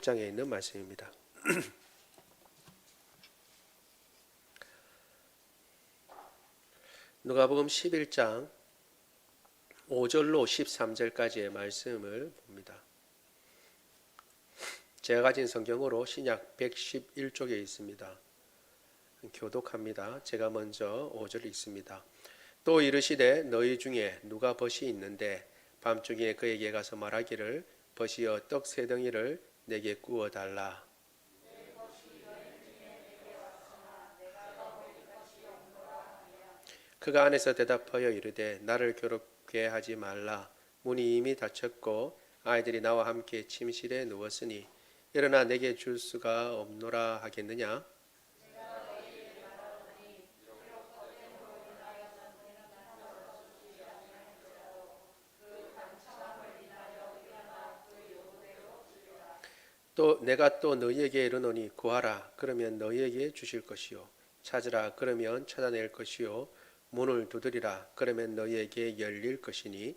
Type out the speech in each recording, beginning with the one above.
장에 있는 말씀입니다. 누가복음 11장 5절로 13절까지의 말씀을 봅니다. 제가 가진 성경으로 신약 111쪽에 있습니다. 교독합니다. 제가 먼저 5절 읽습니다. 또 이르시되 너희 중에 누가 벗이 있는데 밤중에 그에게 가서 말하기를 벗이여 떡 세 덩이를 내게 구워 달라. 그가 안에서 대답하여 이르되 나를 괴롭게 하지 말라. 문이 이미 닫혔고 아이들이 나와 함께 침실에 누웠으니 일어나 내게 줄 수가 없노라 하겠느냐. 또 내가 또 너희에게 이르노니 구하라 그러면 너희에게 주실 것이요 찾으라 그러면 찾아낼 것이요 문을 두드리라 그러면 너희에게 열릴 것이니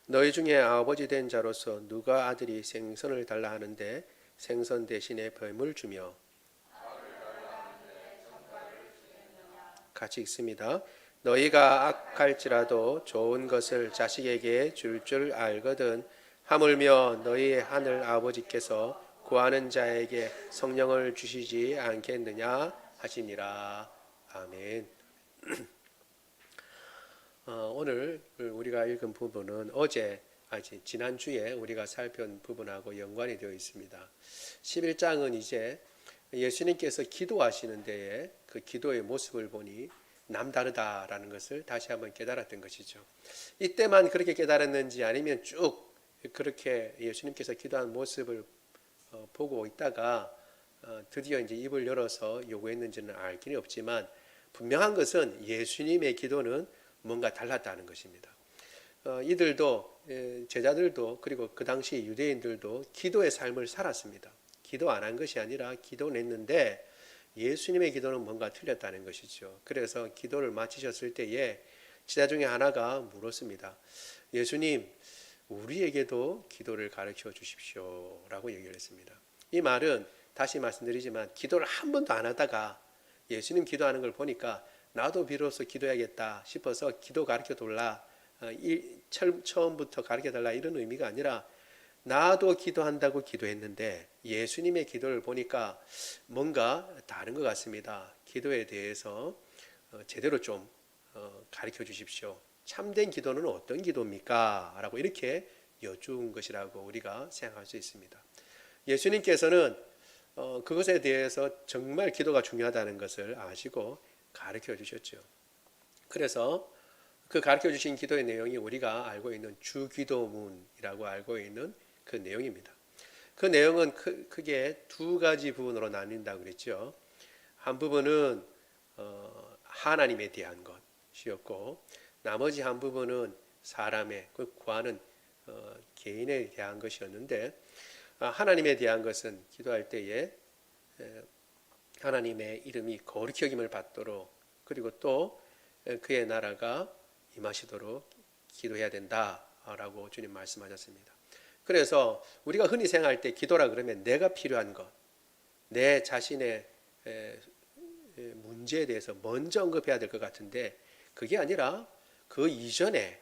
너희 중에 아버지 된 자로서 누가 아들이 생선을 달라 하는데 생선 대신에 뱀을 주며 같이 읽습니다. 너희가 악할지라도 좋은 것을 자식에게 줄 알거든 하물며 너희 하늘 아버지께서 구하는 자에게 성령을 주시지 않겠느냐 하시니라. 아멘. 오늘 우리가 읽은 부분은 지난주에 우리가 살펴본 부분하고 연관이 되어 있습니다. 11장은 이제 예수님께서 기도하시는 데에 그 기도의 모습을 보니 남다르다라는 것을 다시 한번 깨달았던 것이죠. 이때만 그렇게 깨달았는지 아니면 쭉 그렇게 예수님께서 기도한 모습을 보고 있다가 드디어 이제 입을 열어서 요구했는지는 알 길이 없지만 분명한 것은 예수님의 기도는 뭔가 달랐다는 것입니다. 이들도 제자들도 그리고 그 당시 유대인들도 기도의 삶을 살았습니다. 기도 안 한 것이 아니라 기도는 했는데 예수님의 기도는 뭔가 틀렸다는 것이죠. 그래서 기도를 마치셨을 때에 제자 중에 하나가 물었습니다. 예수님, 우리에게도 기도를 가르쳐 주십시오 라고 얘기를 했습니다. 이 말은 다시 말씀드리지만 기도를 한 번도 안 하다가 예수님 기도하는 걸 보니까 나도 비로소 기도해야겠다 싶어서 기도 가르쳐 달라, 처음부터 가르쳐 달라 이런 의미가 아니라 나도 기도한다고 기도했는데 예수님의 기도를 보니까 뭔가 다른 것 같습니다. 기도에 대해서 제대로 좀 가르쳐 주십시오. 참된 기도는 어떤 기도입니까? 라고 이렇게 여쭈은 것이라고 우리가 생각할 수 있습니다. 예수님께서는 그것에 대해서 정말 기도가 중요하다는 것을 아시고 가르쳐 주셨죠. 그래서 그 가르쳐 주신 기도의 내용이 우리가 알고 있는 주기도문이라고 알고 있는 그 내용입니다. 그 내용은 크게 두 가지 부분으로 나뉜다고 그랬죠. 한 부분은 하나님에 대한 것이었고 나머지 한 부분은 사람의 구하는 개인에 대한 것이었는데 하나님에 대한 것은 기도할 때에 하나님의 이름이 거룩히 여김을 받도록 그리고 또 그의 나라가 임하시도록 기도해야 된다라고 주님 말씀하셨습니다. 그래서 우리가 흔히 생각할 때 기도라 그러면 내가 필요한 것, 내 자신의 문제에 대해서 먼저 언급해야 될 것 같은데 그게 아니라 그 이전에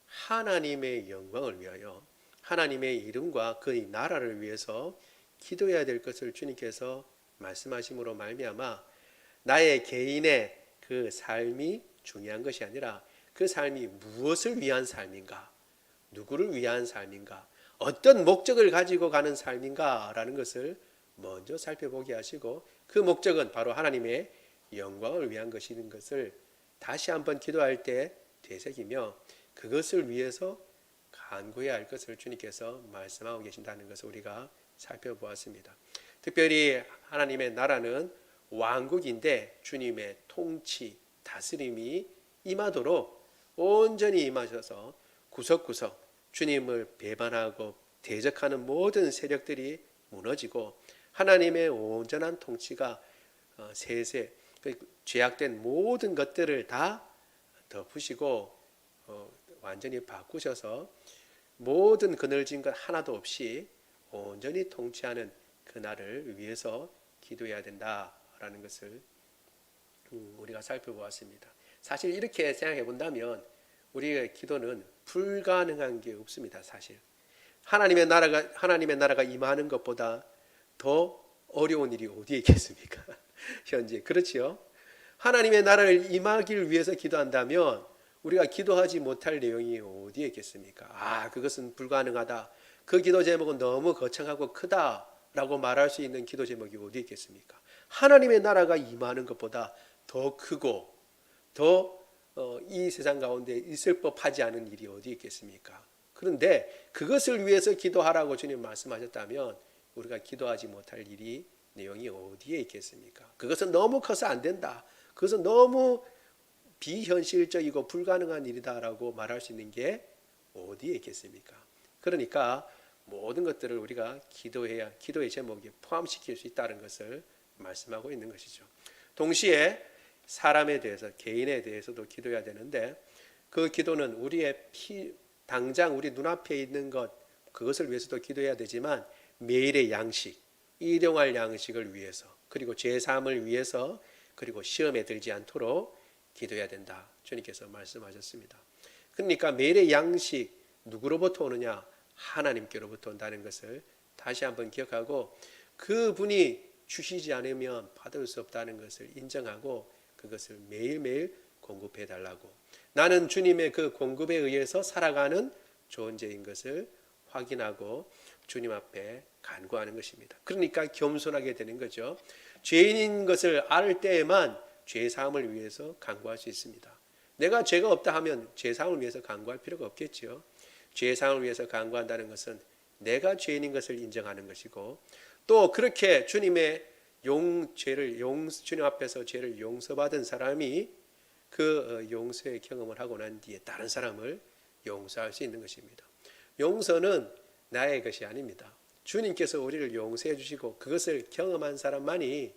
하나님의 영광을 위하여 하나님의 이름과 그 나라를 위해서 기도해야 될 것을 주님께서 말씀하심으로 말미암아 나의 개인의 그 삶이 중요한 것이 아니라 그 삶이 무엇을 위한 삶인가, 누구를 위한 삶인가, 어떤 목적을 가지고 가는 삶인가 라는 것을 먼저 살펴보게 하시고 그 목적은 바로 하나님의 영광을 위한 것인 것을 다시 한번 기도할 때 되새기며 그것을 위해서 간구해야 할 것을 주님께서 말씀하고 계신다는 것을 우리가 살펴보았습니다. 특별히 하나님의 나라는 왕국인데 주님의 통치, 다스림이 임하도록 온전히 임하셔서 구석구석 주님을 배반하고 대적하는 모든 세력들이 무너지고 하나님의 온전한 통치가 세세 죄악된 모든 것들을 다 덮으시고 완전히 바꾸셔서 모든 그늘진 것 하나도 없이 온전히 통치하는 그날을 위해서 기도해야 된다라는 것을 우리가 살펴보았습니다. 사실 이렇게 생각해 본다면 우리의 기도는 불가능한 게 없습니다. 사실 하나님의 나라가 임하는 것보다 더 어려운 일이 어디에 있겠습니까? 현재 그렇지요. 하나님의 나라를 임하기를 위해서 기도한다면 우리가 기도하지 못할 내용이 어디에 있겠습니까? 그것은 불가능하다. 그 기도 제목은 너무 거창하고 크다라고 말할 수 있는 기도 제목이 어디에 있겠습니까? 하나님의 나라가 임하는 것보다 더 크고 더 이 세상 가운데 있을 법하지 않은 일이 어디에 있겠습니까? 그런데 그것을 위해서 기도하라고 주님 말씀하셨다면 우리가 기도하지 못할 일이 내용이 어디에 있겠습니까? 그것은 너무 커서 안 된다. 그것은 너무 비현실적이고 불가능한 일이다라고 말할 수 있는 게 어디에 있겠습니까? 그러니까 모든 것들을 우리가 기도해야 기도의 제목에 포함시킬 수 있다는 것을 말씀하고 있는 것이죠. 동시에 사람에 대해서 개인에 대해서도 기도해야 되는데 그 기도는 당장 우리 눈앞에 있는 것 그것을 위해서도 기도해야 되지만 매일의 양식, 일용할 양식을 위해서 그리고 죄 사함을 위해서 그리고 시험에 들지 않도록 기도해야 된다. 주님께서 말씀하셨습니다. 그러니까 매일의 양식 누구로부터 오느냐? 하나님께로부터 온다는 것을 다시 한번 기억하고 그분이 주시지 않으면 받을 수 없다는 것을 인정하고 그것을 매일매일 공급해 달라고 나는 주님의 그 공급에 의해서 살아가는 존재인 것을 확인하고 주님 앞에 간구하는 것입니다. 그러니까 겸손하게 되는 거죠. 죄인인 것을 알 때에만 죄 사함을 위해서 간구할 수 있습니다. 내가 죄가 없다 하면 죄 사함을 위해서 간구할 필요가 없겠죠. 죄 사함을 위해서 간구한다는 것은 내가 죄인인 것을 인정하는 것이고 또 그렇게 주님 앞에서 죄를 용서받은 사람이 그 용서의 경험을 하고 난 뒤에 다른 사람을 용서할 수 있는 것입니다. 용서는 나의 것이 아닙니다. 주님께서 우리를 용서해 주시고 그것을 경험한 사람만이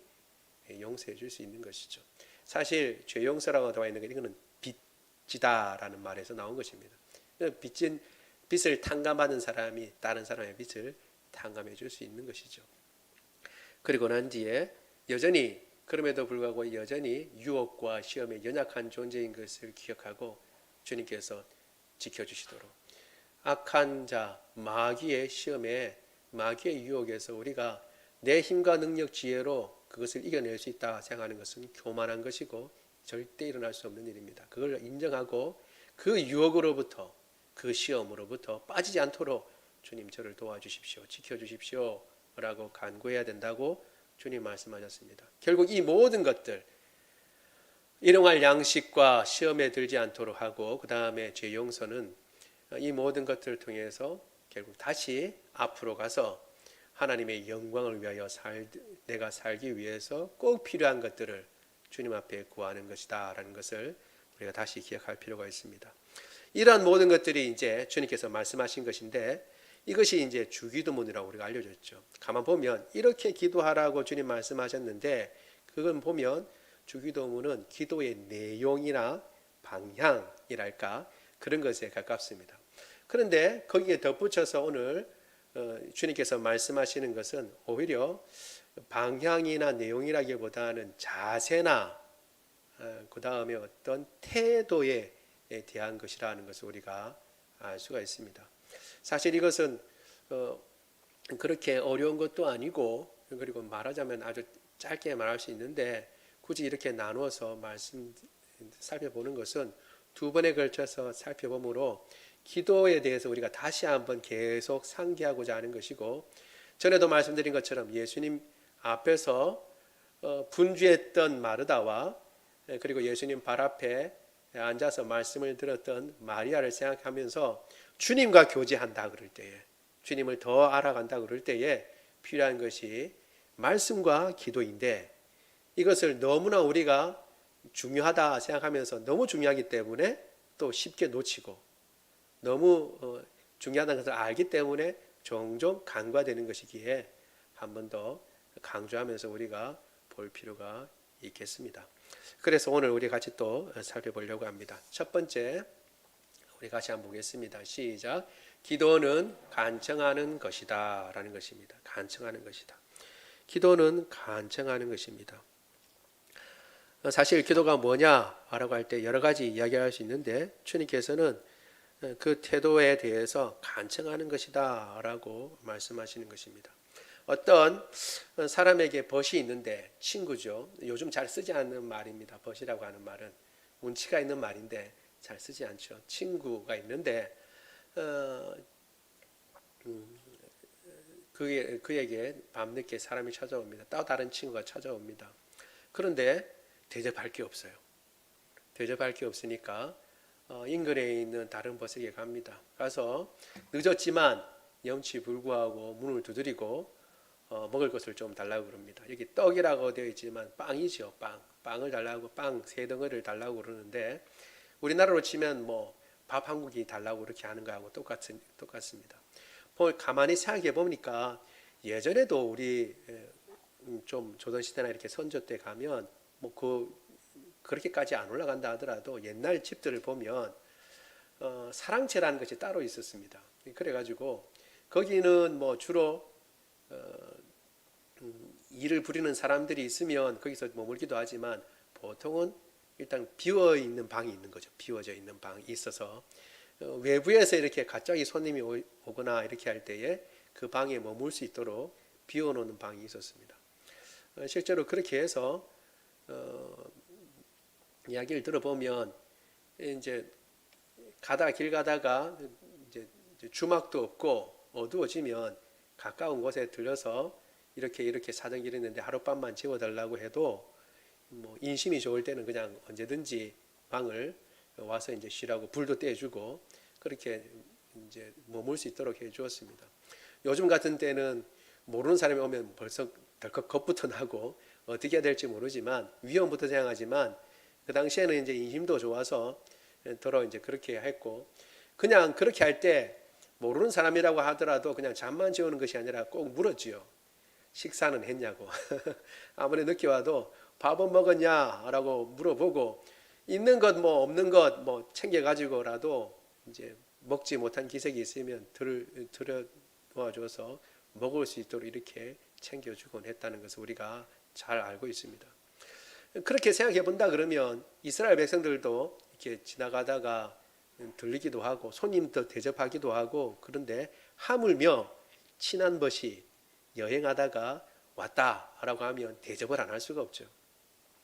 용서해 줄 수 있는 것이죠. 사실 죄 용서라고 나와 있는 게 이거는 빚지다라는 말에서 나온 것입니다. 빚을 탕감받은 사람이 다른 사람의 빚을 탕감해 줄 수 있는 것이죠. 그리고 난 뒤에 여전히 그럼에도 불구하고 여전히 유혹과 시험에 연약한 존재인 것을 기억하고 주님께서 지켜주시도록 악한 자 마귀의 시험에 마귀의 유혹에서 우리가 내 힘과 능력 지혜로 그것을 이겨낼 수 있다 생각하는 것은 교만한 것이고 절대 일어날 수 없는 일입니다. 그걸 인정하고 그 유혹으로부터 그 시험으로부터 빠지지 않도록 주님 저를 도와주십시오. 지켜주십시오. 라고 간구해야 된다고 주님 말씀하셨습니다. 결국 이 모든 것들 일용할 양식과 시험에 들지 않도록 하고 그 다음에 죄 용서는 이 모든 것들을 통해서 결국 다시 앞으로 가서 하나님의 영광을 위하여 내가 살기 위해서 꼭 필요한 것들을 주님 앞에 구하는 것이다 라는 것을 우리가 다시 기억할 필요가 있습니다. 이러한 모든 것들이 이제 주님께서 말씀하신 것인데 이것이 이제 주기도문이라고 우리가 알려줬죠. 가만 보면 이렇게 기도하라고 주님 말씀하셨는데 그건 보면 주기도문은 기도의 내용이나 방향이랄까 그런 것에 가깝습니다. 그런데 거기에 덧붙여서 오늘 주님께서 말씀하시는 것은 오히려 방향이나 내용이라기보다는 자세나 그 다음에 어떤 태도에 대한 것이라는 것을 우리가 알 수가 있습니다. 사실 이것은 그렇게 어려운 것도 아니고 그리고 말하자면 아주 짧게 말할 수 있는데 굳이 이렇게 나누어서 살펴보는 것은 두 번에 걸쳐서 살펴보므로 기도에 대해서 우리가 다시 한번 계속 상기하고자 하는 것이고 전에도 말씀드린 것처럼 예수님 앞에서 분주했던 마르다와 그리고 예수님 발 앞에 앉아서 말씀을 들었던 마리아를 생각하면서 주님과 교제한다 그럴 때에 주님을 더 알아간다 그럴 때에 필요한 것이 말씀과 기도인데 이것을 너무나 우리가 중요하다 생각하면서 너무 중요하기 때문에 또 쉽게 놓치고 너무 중요하다는 것을 알기 때문에 종종 간과되는 것이기에 한 번 더 강조하면서 우리가 볼 필요가 있겠습니다. 그래서 오늘 우리 같이 또 살펴보려고 합니다. 첫 번째, 우리 같이 한번 보겠습니다. 시작. 기도는 간청하는 것이다 라는 것입니다. 간청하는 것이다. 기도는 간청하는 것입니다. 사실 기도가 뭐냐라고 할 때 여러 가지 이야기할 수 있는데 주님께서는 그 태도에 대해서 간청하는 것이다 라고 말씀하시는 것입니다. 어떤 사람에게 벗이 있는데, 친구죠. 요즘 잘 쓰지 않는 말입니다. 벗이라고 하는 말은 운치가 있는 말인데 잘 쓰지 않죠. 친구가 있는데 그에게 밤늦게 사람이 찾아옵니다. 또 다른 친구가 찾아옵니다. 그런데 대접할 게 없어요. 대접할 게 없으니까 인근에 있는 다른 벗에게 갑니다. 가서 늦었지만 염치불구하고 문을 두드리고 먹을 것을 좀 달라고 그럽니다. 여기 떡이라고 되어 있지만 빵이죠. 빵을 달라고, 빵 3덩어리를 달라고 그러는데 우리나라로 치면 뭐 밥 한 공기 달라고 그렇게 하는 거하고 똑같습니다. 가만히 생각해 보니까 예전에도 우리 좀 조선시대나 이렇게 선조 때 가면 뭐 그렇게까지 안 올라간다 하더라도 옛날 집들을 보면 사랑채라는 것이 따로 있었습니다. 그래가지고 거기는 뭐 주로 일을 부리는 사람들이 있으면 거기서 머물기도 하지만 보통은 일단 비어 있는 방이 있는 거죠. 비워져 있는 방이 있어서 외부에서 이렇게 갑자기 손님이 오거나 이렇게 할 때에 그 방에 머물 수 있도록 비워놓는 방이 있었습니다. 실제로 그렇게 해서 이야기를 들어보면 이제 길 가다가 이제 주막도 없고 어두워지면 가까운 곳에 들려서 이렇게 사정길이 있는데 하룻밤만 재워달라고 해도 뭐 인심이 좋을 때는 그냥 언제든지 방을 와서 이제 쉬라고 불도 떼주고 그렇게 이제 머물 수 있도록 해주었습니다. 요즘 같은 때는 모르는 사람이 오면 벌써 덜컥 겁부터 나고 어떻게 해야 될지 모르지만 위험부터 생각하지만 그 당시에는 이제 인심도 좋아서 더러 이제 그렇게 했고 그냥 그렇게 할 때 모르는 사람이라고 하더라도 그냥 잠만 재우는 것이 아니라 꼭 물었지요. 식사는 했냐고. 아무리 늦게 와도 밥은 먹었냐라고 물어보고 있는 것 뭐 없는 것 뭐 챙겨 가지고라도 이제 먹지 못한 기색이 있으면 들여 도와줘서 먹을 수 있도록 이렇게 챙겨주곤 했다는 것을 우리가 잘 알고 있습니다. 그렇게 생각해 본다 그러면 이스라엘 백성들도 이렇게 지나가다가 들리기도 하고 손님도 대접하기도 하고 그런데 하물며 친한 벗이 여행하다가 왔다라고 하면 대접을 안 할 수가 없죠.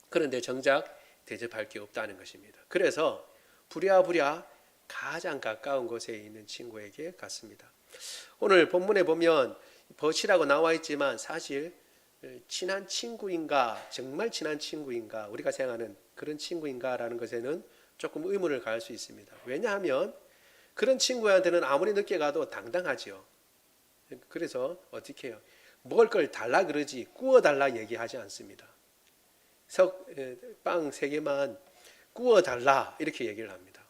그런데 정작 대접할 게 없다는 것입니다. 그래서 부랴부랴 가장 가까운 곳에 있는 친구에게 갔습니다. 오늘 본문에 보면 벗이라고 나와 있지만 사실 친한 친구인가, 정말 친한 친구인가, 우리가 생각하는 그런 친구인가라는 것에는 조금 의문을 가할 수 있습니다. 왜냐하면 그런 친구한테는 아무리 늦게 가도 당당하죠. 그래서 어떻게 해요? 먹을 걸 달라 그러지 구워달라 얘기하지 않습니다. 빵 3개만 구워달라 이렇게 얘기를 합니다.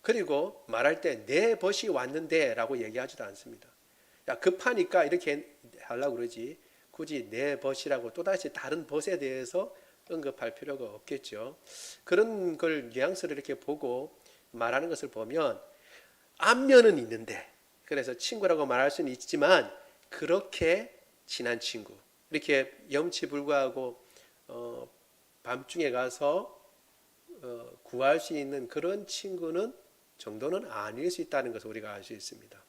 그리고 말할 때 내 벗이 왔는데 라고 얘기하지도 않습니다. 야, 급하니까 이렇게 하려고 그러지 굳이 내 벗이라고 또다시 다른 벗에 대해서 언급할 필요가 없겠죠. 그런 걸 뉘앙스를 이렇게 보고 말하는 것을 보면 안면은 있는데 그래서 친구라고 말할 수는 있지만 그렇게 친한 친구 이렇게 염치불구하고 밤중에 가서 구할 수 있는 그런 친구는 정도는 아닐 수 있다는 것을 우리가 알 수 있습니다.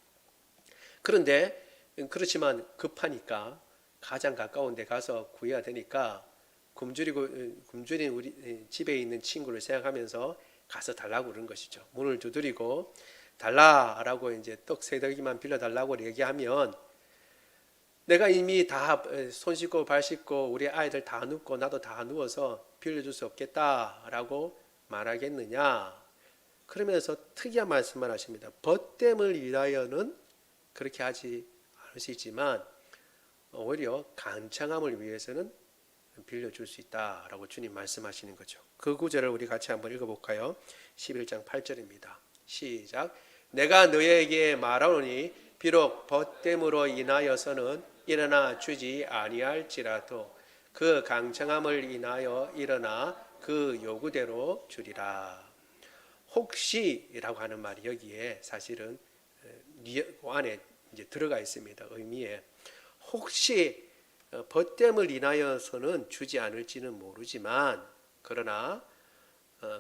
그런데 그렇지만 급하니까 가장 가까운 데 가서 구해야 되니까 굶주린 우리 집에 있는 친구를 생각하면서 가서 달라고 그러는 것이죠. 문을 두드리고 달라라고 이제 떡 3덩이만 빌려달라고 얘기하면 내가 이미 다 손 씻고 발 씻고 우리 아이들 다 눕고 나도 다 누워서 빌려줄 수 없겠다라고 말하겠느냐. 그러면서 특이한 말씀을 하십니다. 벗됨을 위하여는 그렇게 하지 않을 수 있지만 오히려 간청함을 위해서는 빌려줄 수 있다라고 주님 말씀하시는 거죠. 그 구절을 우리 같이 한번 읽어볼까요? 11장 8절입니다. 시작. 내가 너에게 말하노니 비록 벗됨으로 인하여서는 일어나 주지 아니할지라도 그 강청함을 인하여 일어나 그 요구대로 주리라. 혹시라고 하는 말이 여기에 사실은 그 안에 이제 들어가 있습니다. 의미에 혹시 벗됨을 인하여서는 주지 않을지는 모르지만 그러나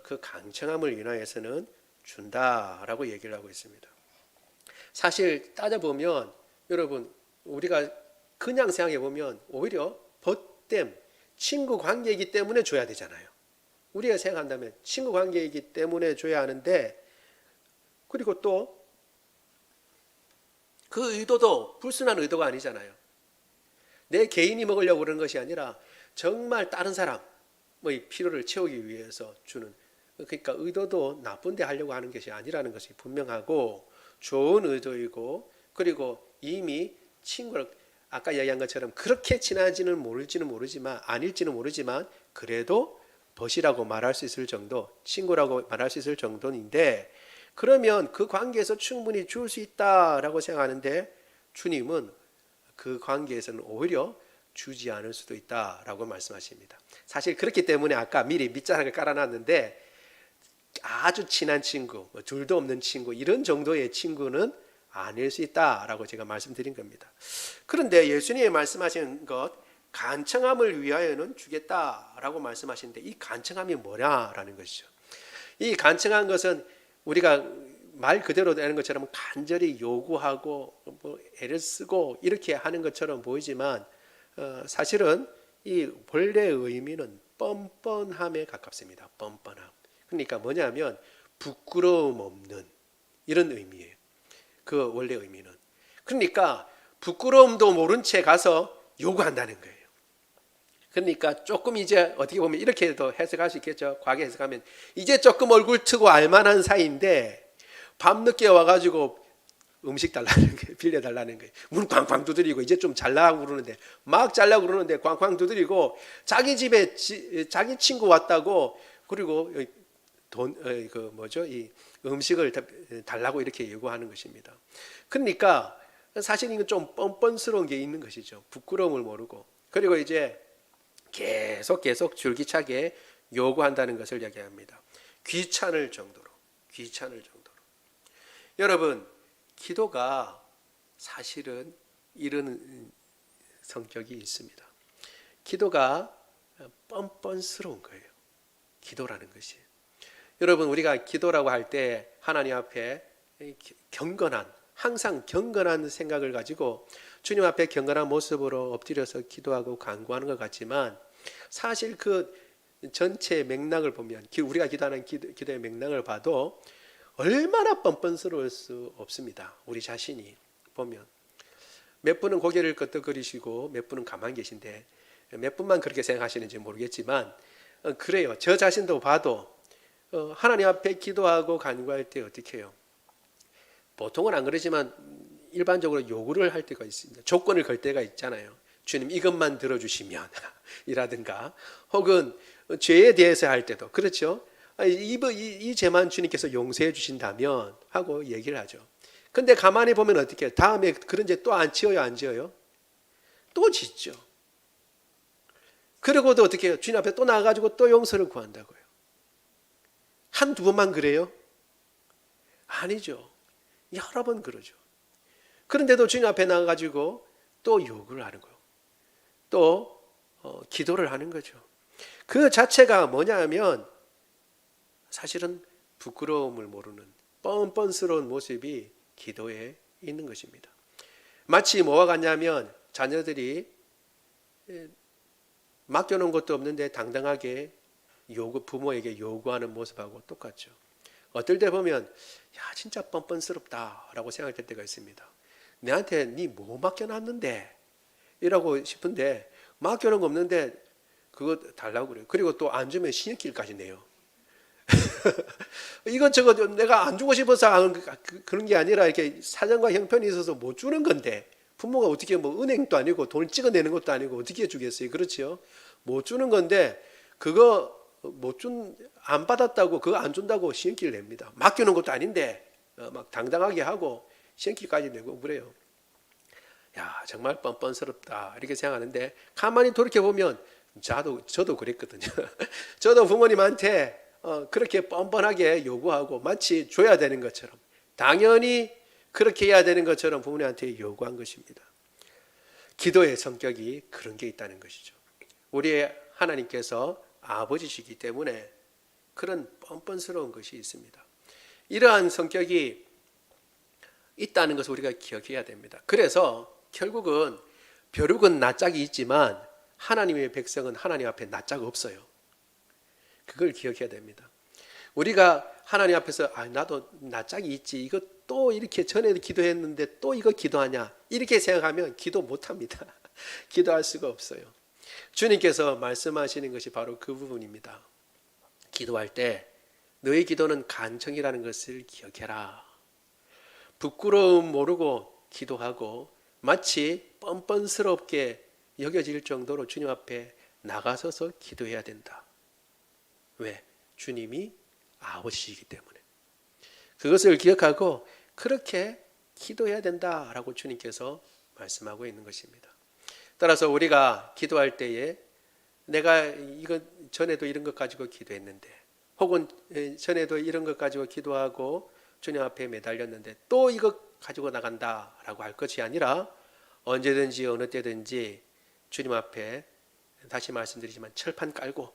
그 강청함을 인하여서는 준다라고 얘기를 하고 있습니다. 사실 따져보면 여러분 우리가 그냥 생각해 보면 오히려 벗됨, 친구 관계이기 때문에 줘야 되잖아요. 우리가 생각한다면 친구 관계이기 때문에 줘야 하는데 그리고 또 그 의도도 불순한 의도가 아니잖아요. 내 개인이 먹으려고 그러는 것이 아니라 정말 다른 사람 의 필요를 채우기 위해서 주는, 그러니까 의도도 나쁜 데 하려고 하는 것이 아니라는 것이 분명하고 좋은 의도이고, 그리고 이미 친구를 아까 이야기한 것처럼 그렇게 친하지는 모르지만 아닐지는 모르지만 그래도 벗이라고 말할 수 있을 정도, 친구라고 말할 수 있을 정도인데, 그러면 그 관계에서 충분히 줄 수 있다라고 생각하는데 주님은 그 관계에서는 오히려 주지 않을 수도 있다라고 말씀하십니다. 사실 그렇기 때문에 아까 미리 밑자락을 깔아놨는데 아주 친한 친구, 둘도 없는 친구, 이런 정도의 친구는 아닐 수 있다라고 제가 말씀드린 겁니다. 그런데 예수님이 말씀하신 것, 간청함을 위하여는 주겠다라고 말씀하시는데 이 간청함이 뭐냐라는 것이죠. 이 간청한 것은 우리가 말 그대로 되는 것처럼 간절히 요구하고 애를 쓰고 이렇게 하는 것처럼 보이지만 사실은 이 본래의 의미는 뻔뻔함에 가깝습니다. 뻔뻔함. 그러니까 뭐냐면 부끄러움 없는 이런 의미예요. 그 원래 의미는. 그러니까 부끄러움도 모른 채 가서 요구한다는 거예요. 그러니까 조금 이제 어떻게 보면 이렇게도 해석할 수 있겠죠. 과거 해석하면 이제 조금 얼굴 트고 알만한 사이인데 밤늦게 와가지고 음식 달라는 거예요. 빌려달라는 거예요. 문 쾅쾅 두드리고 이제 좀 잘라고 그러는데 막 잘라고 그러는데 쾅쾅 두드리고 자기 집에 자기 친구 왔다고 그리고 돈 그 뭐죠 이 음식을 달라고 이렇게 요구하는 것입니다. 그러니까 사실 이건 좀 뻔뻔스러운 게 있는 것이죠. 부끄러움을 모르고 그리고 이제 계속 줄기차게 요구한다는 것을 얘기합니다. 귀찮을 정도로. 여러분, 기도가 사실은 이런 성격이 있습니다. 기도가 뻔뻔스러운 거예요. 기도라는 것이. 여러분, 우리가 기도라고 할 때 하나님 앞에 항상 경건한 생각을 가지고 주님 앞에 경건한 모습으로 엎드려서 기도하고 간구하는 것 같지만 사실 그 전체 맥락을 보면 우리가 기도하는 기도의 맥락을 봐도 얼마나 뻔뻔스러울 수 없습니다. 우리 자신이 보면 몇 분은 고개를 끄덕거리시고 몇 분은 가만히 계신데 몇 분만 그렇게 생각하시는지 모르겠지만 그래요. 저 자신도 봐도 하나님 앞에 기도하고 간구할 때 어떻게 해요? 보통은 안 그러지만 일반적으로 요구를 할 때가 있습니다. 조건을 걸 때가 있잖아요. 주님 이것만 들어주시면 이라든가 혹은 죄에 대해서 할 때도 그렇죠. 이 죄만 주님께서 용서해 주신다면 하고 얘기를 하죠. 근데 가만히 보면 어떻게 해요? 다음에 그런 죄 또 안 지어요? 안 지어요? 또 짓죠. 그리고도 어떻게 해요? 주님 앞에 또 나가가지고 또 용서를 구한다고요. 한두 번만 그래요? 아니죠. 여러 번 그러죠. 그런데도 주님 앞에 나가가지고 또 요구를 하는 거예요. 또 기도를 하는 거죠. 그 자체가 뭐냐면 사실은 부끄러움을 모르는 뻔뻔스러운 모습이 기도에 있는 것입니다. 마치 뭐와 같냐면 자녀들이 맡겨놓은 것도 없는데 당당하게 부모에게 요구하는 모습하고 똑같죠. 어떨 때 보면 야 진짜 뻔뻔스럽다라고 생각할 때가 있습니다. 내한테 니 뭐 맡겨놨는데 이라고 싶은데 맡겨놓은 거 없는데 그거 달라고 그래요. 그리고 또 안 주면 신경질까지 내요. 이것저것 내가 안 주고 싶어서 그런 게 아니라 이렇게 사정과 형편이 있어서 못 주는 건데 부모가 어떻게 뭐 은행도 아니고 돈을 찍어내는 것도 아니고 어떻게 주겠어요. 그렇죠. 못 주는 건데 그거 안 받았다고 그거 안 준다고 신경질 냅니다. 맡겨놓은 것도 아닌데 막 당당하게 하고 신경질까지 내고 그래요. 야 정말 뻔뻔스럽다 이렇게 생각하는데 가만히 돌이켜보면 저도 그랬거든요. 저도 부모님한테 그렇게 뻔뻔하게 요구하고 마치 줘야 되는 것처럼, 당연히 그렇게 해야 되는 것처럼 부모님한테 요구한 것입니다. 기도의 성격이 그런 게 있다는 것이죠. 우리의 하나님께서 아버지시기 때문에 그런 뻔뻔스러운 것이 있습니다. 이러한 성격이 있다는 것을 우리가 기억해야 됩니다. 그래서 결국은 벼룩은 낯짝이 있지만 하나님의 백성은 하나님 앞에 낯짝 없어요. 그걸 기억해야 됩니다. 우리가 하나님 앞에서 나도 낯짝이 있지, 이거 또 이렇게 전에도 기도했는데 또 이거 기도하냐, 이렇게 생각하면 기도 못합니다. 기도할 수가 없어요. 주님께서 말씀하시는 것이 바로 그 부분입니다. 기도할 때 너희 기도는 간청이라는 것을 기억해라. 부끄러움 모르고 기도하고 마치 뻔뻔스럽게 여겨질 정도로 주님 앞에 나가서서 기도해야 된다. 왜? 주님이 아버지이기 때문에. 그것을 기억하고 그렇게 기도해야 된다라고 주님께서 말씀하고 있는 것입니다. 따라서 우리가 기도할 때에 내가 이거 전에도 이런 것 가지고 기도했는데, 혹은 전에도 이런 것 가지고 기도하고 주님 앞에 매달렸는데 또 이거 가지고 나간다라고 할 것이 아니라 언제든지 어느 때든지 주님 앞에, 다시 말씀드리지만 철판 깔고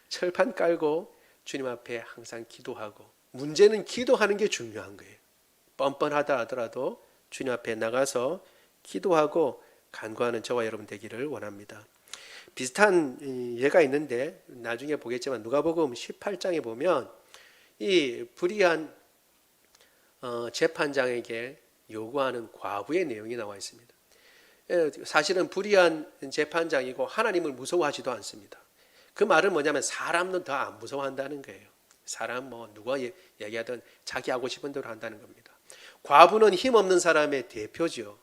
철판 깔고 주님 앞에 항상 기도하고, 문제는 기도하는 게 중요한 거예요. 뻔뻔하다 하더라도 주님 앞에 나가서 기도하고 간구하는 저와 여러분 되기를 원합니다. 비슷한 예가 있는데 나중에 보겠지만 누가복음 18장에 보면 이 불의한 재판장에게 요구하는 과부의 내용이 나와 있습니다. 사실은 불의한 재판장이고 하나님을 무서워하지도 않습니다. 그 말은 뭐냐면 사람은 더 안 무서워한다는 거예요. 사람 누가 얘기하든 자기 하고 싶은 대로 한다는 겁니다. 과부는 힘없는 사람의 대표죠.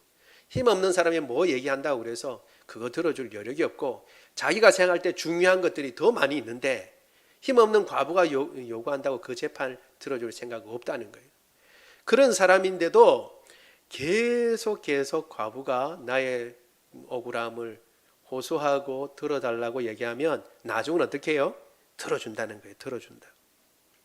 힘없는 사람이 뭐 얘기한다고 그래서 그거 들어줄 여력이 없고, 자기가 생각할 때 중요한 것들이 더 많이 있는데 힘없는 과부가 요구한다고 그 재판을 들어줄 생각 없다는 거예요. 그런 사람인데도 계속 과부가 나의 억울함을 호소하고 들어달라고 얘기하면 나중은 어떻게 해요? 들어준다는 거예요. 들어준다.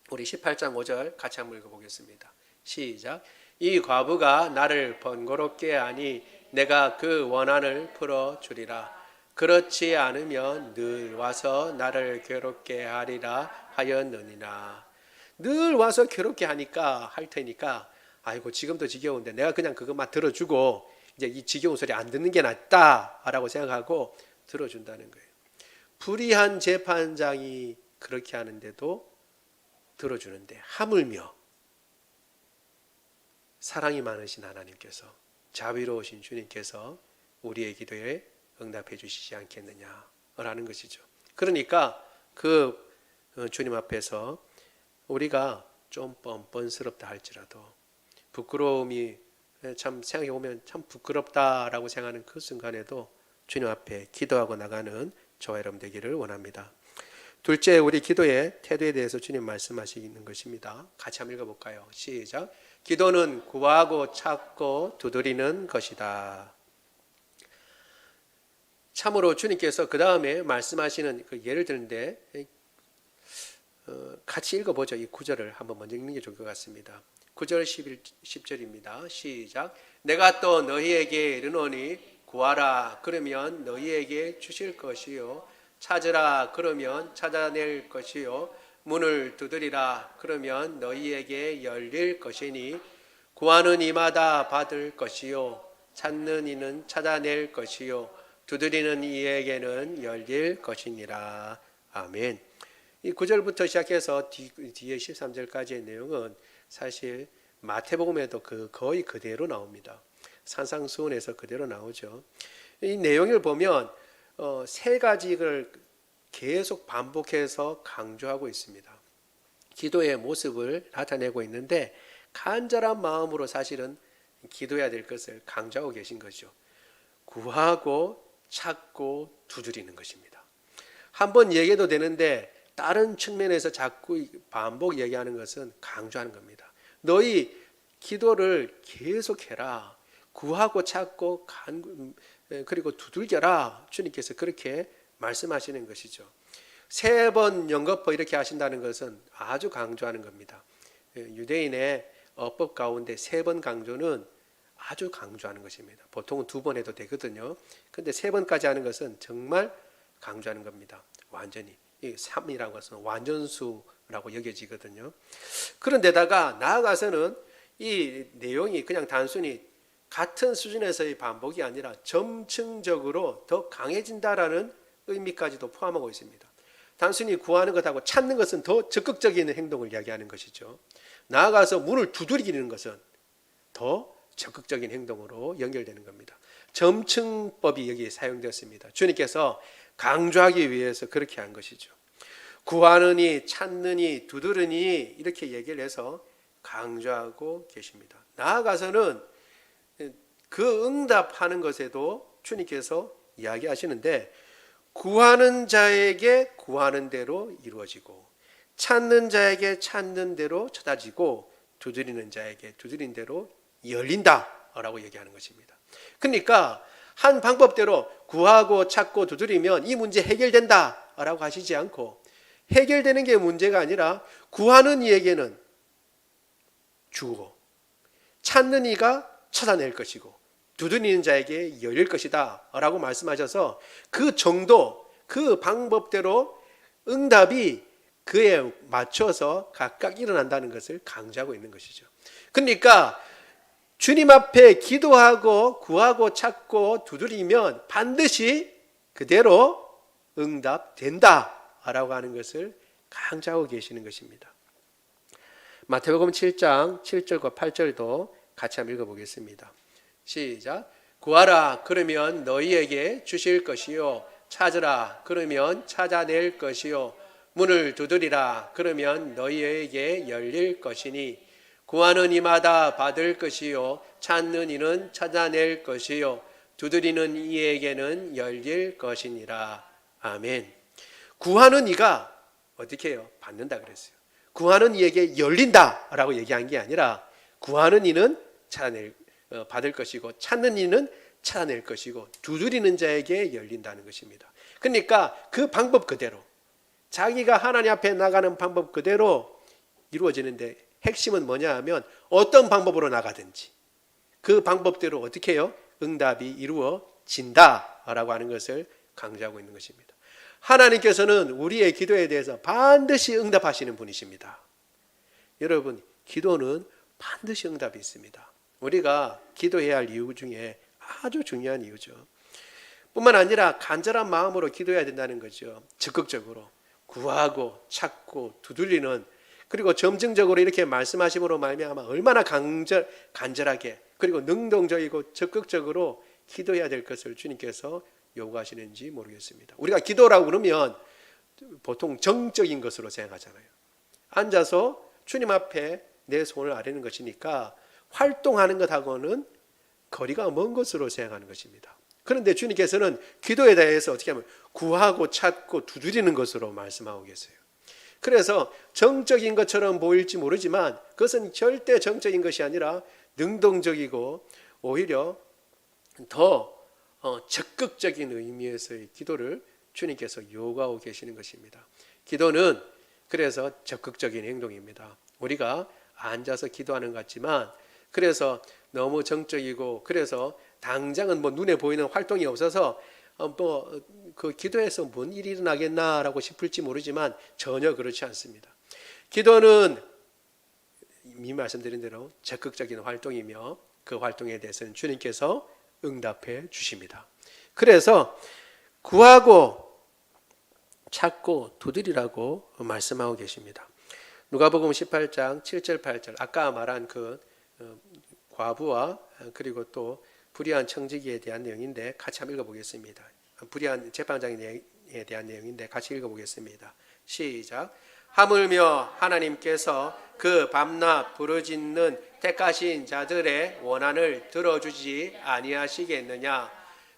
우리 18장 5절 같이 한번 읽어보겠습니다. 시작. 이 과부가 나를 번거롭게 하니 내가 그 원한을 풀어주리라. 그렇지 않으면 늘 와서 나를 괴롭게 하리라 하였느니라. 늘 와서 괴롭게 하니까 할 테니까 아이고 지금도 지겨운데 내가 그냥 그것만 들어주고 이제 이 지겨운 소리 안 듣는 게 낫다라고 생각하고 들어준다는 거예요. 불의한 재판장이 그렇게 하는데도 들어주는데, 하물며 사랑이 많으신 하나님께서, 자비로우신 주님께서 우리의 기도에 응답해 주시지 않겠느냐라는 것이죠. 그러니까 그 주님 앞에서 우리가 좀 뻔뻔스럽다 할지라도, 부끄러움이 참 생각해 보면 참 부끄럽다라고 생각하는 그 순간에도 주님 앞에 기도하고 나가는 저와 여러분 되기를 원합니다. 둘째, 우리 기도의 태도에 대해서 주님 말씀하시는 것입니다. 같이 한번 읽어볼까요? 시작. 기도는 구하고 찾고 두드리는 것이다. 참으로 주님께서 그 다음에 말씀하시는 그 예를 드는데 같이 읽어보죠. 이 구절을 한번 먼저 읽는 게 좋을 것 같습니다. 9절 10절입니다. 시작. 내가 또 너희에게 이르노니 구하라 그러면 너희에게 주실 것이요, 찾으라 그러면 찾아낼 것이요, 문을 두드리라 그러면 너희에게 열릴 것이니 구하는 이마다 받을 것이요, 찾는 이는 찾아낼 것이요, 두드리는 이에게는 열릴 것이니라. 아멘. 이 9절부터 시작해서 뒤에 13절까지의 내용은 사실 마태복음에도 거의 그대로 나옵니다. 산상수훈에서 그대로 나오죠. 이 내용을 보면 세 가지를 계속 반복해서 강조하고 있습니다. 기도의 모습을 나타내고 있는데 간절한 마음으로 사실은 기도해야 될 것을 강조하고 계신 거죠. 구하고 찾고 두드리는 것입니다. 한번 얘기해도 되는데 다른 측면에서 자꾸 반복 얘기하는 것은 강조하는 겁니다. 너희 기도를 계속해라. 구하고 찾고 그리고 두들겨라. 주님께서 그렇게 말씀하시는 것이죠. 3번 영거포 이렇게 하신다는 것은 아주 강조하는 겁니다. 유대인의 어법 가운데 3번 강조는 아주 강조하는 것입니다. 보통은 2번 해도 되거든요. 근데 3번까지 하는 것은 정말 강조하는 겁니다. 완전히. 이 3이라는 것은 완전수라고 여겨지거든요. 그런데다가 나아가서는 이 내용이 그냥 단순히 같은 수준에서의 반복이 아니라 점층적으로 더 강해진다라는 의미까지도 포함하고 있습니다. 단순히 구하는 것하고 찾는 것은 더 적극적인 행동을 이야기하는 것이죠. 나아가서 문을 두드리는 것은 더 적극적인 행동으로 연결되는 겁니다. 점층법이 여기에 사용되었습니다. 주님께서 강조하기 위해서 그렇게 한 것이죠. 구하느니 찾느니 두드리니 이렇게 얘기를 해서 강조하고 계십니다. 나아가서는 그 응답하는 것에도 주님께서 이야기하시는데 구하는 자에게 구하는 대로 이루어지고 찾는 자에게 찾는 대로 찾아지고 두드리는 자에게 두드린 대로 열린다라고 얘기하는 것입니다. 그러니까 한 방법대로 구하고 찾고 두드리면 이 문제 해결된다라고 하시지 않고 해결되는 게 문제가 아니라 구하는 이에게는 주고 찾는 이가 찾아낼 것이고 두드리는 자에게 열릴 것이다 라고 말씀하셔서 그 정도 그 방법대로 응답이 그에 맞춰서 각각 일어난다는 것을 강조하고 있는 것이죠. 그러니까 주님 앞에 기도하고 구하고 찾고 두드리면 반드시 그대로 응답된다라고 하는 것을 강조하고 계시는 것입니다. 마태복음 7장 7절과 8절도 같이 한번 읽어보겠습니다. 시작. 구하라 그러면 너희에게 주실 것이요 찾으라 그러면 찾아낼 것이요 문을 두드리라 그러면 너희에게 열릴 것이니 구하는 이마다 받을 것이요 찾는 이는 찾아낼 것이요 두드리는 이에게는 열릴 것이니라. 아멘. 구하는 이가 어떻게 해요? 받는다 그랬어요. 구하는 이에게 열린다라고 얘기한 게 아니라 구하는 이는 받을 것이고 찾는 이는 찾아낼 것이고 두드리는 자에게 열린다는 것입니다. 그러니까 그 방법 그대로 자기가 하나님 앞에 나가는 방법 그대로 이루어지는데 핵심은 뭐냐 하면 어떤 방법으로 나가든지 그 방법대로 어떻게 해요? 응답이 이루어진다라고 하는 것을 강조하고 있는 것입니다. 하나님께서는 우리의 기도에 대해서 반드시 응답하시는 분이십니다. 여러분, 기도는 반드시 응답이 있습니다. 우리가 기도해야 할 이유 중에 아주 중요한 이유죠. 뿐만 아니라 간절한 마음으로 기도해야 된다는 거죠. 적극적으로 구하고 찾고 두들리는 그리고 점증적으로 이렇게 말씀하심으로 말미암아 얼마나 간절하게 그리고 능동적이고 적극적으로 기도해야 될 것을 주님께서 요구하시는지 모르겠습니다. 우리가 기도라고 그러면 보통 정적인 것으로 생각하잖아요. 앉아서 주님 앞에 내 손을 아뢰는 것이니까 활동하는 것하고는 거리가 먼 것으로 생각하는 것입니다. 그런데 주님께서는 기도에 대해서 어떻게 하면 구하고 찾고 두드리는 것으로 말씀하고 계세요. 그래서 정적인 것처럼 보일지 모르지만 그것은 절대 정적인 것이 아니라 능동적이고 오히려 더 적극적인 의미에서의 기도를 주님께서 요구하고 계시는 것입니다. 기도는 그래서 적극적인 행동입니다. 우리가 앉아서 기도하는 것 같지만 그래서 너무 정적이고 그래서 당장은 눈에 보이는 활동이 없어서 그 기도에서 뭔 일이 일어나겠나라고 싶을지 모르지만 전혀 그렇지 않습니다. 기도는 이미 말씀드린 대로 적극적인 활동이며 그 활동에 대해서는 주님께서 응답해 주십니다. 그래서 구하고 찾고 두드리라고 말씀하고 계십니다. 누가복음 18장 7절 8절 아까 말한 그 과부와 그리고 또 불의한 청지기에 대한 내용인데 같이 한번 읽어보겠습니다. 불의한 재판장에 대한 내용인데 같이 읽어보겠습니다. 시작. 하물며 하나님께서 그 밤낮 부르짖는 택하신 자들의 원한을 들어주지 아니하시겠느냐?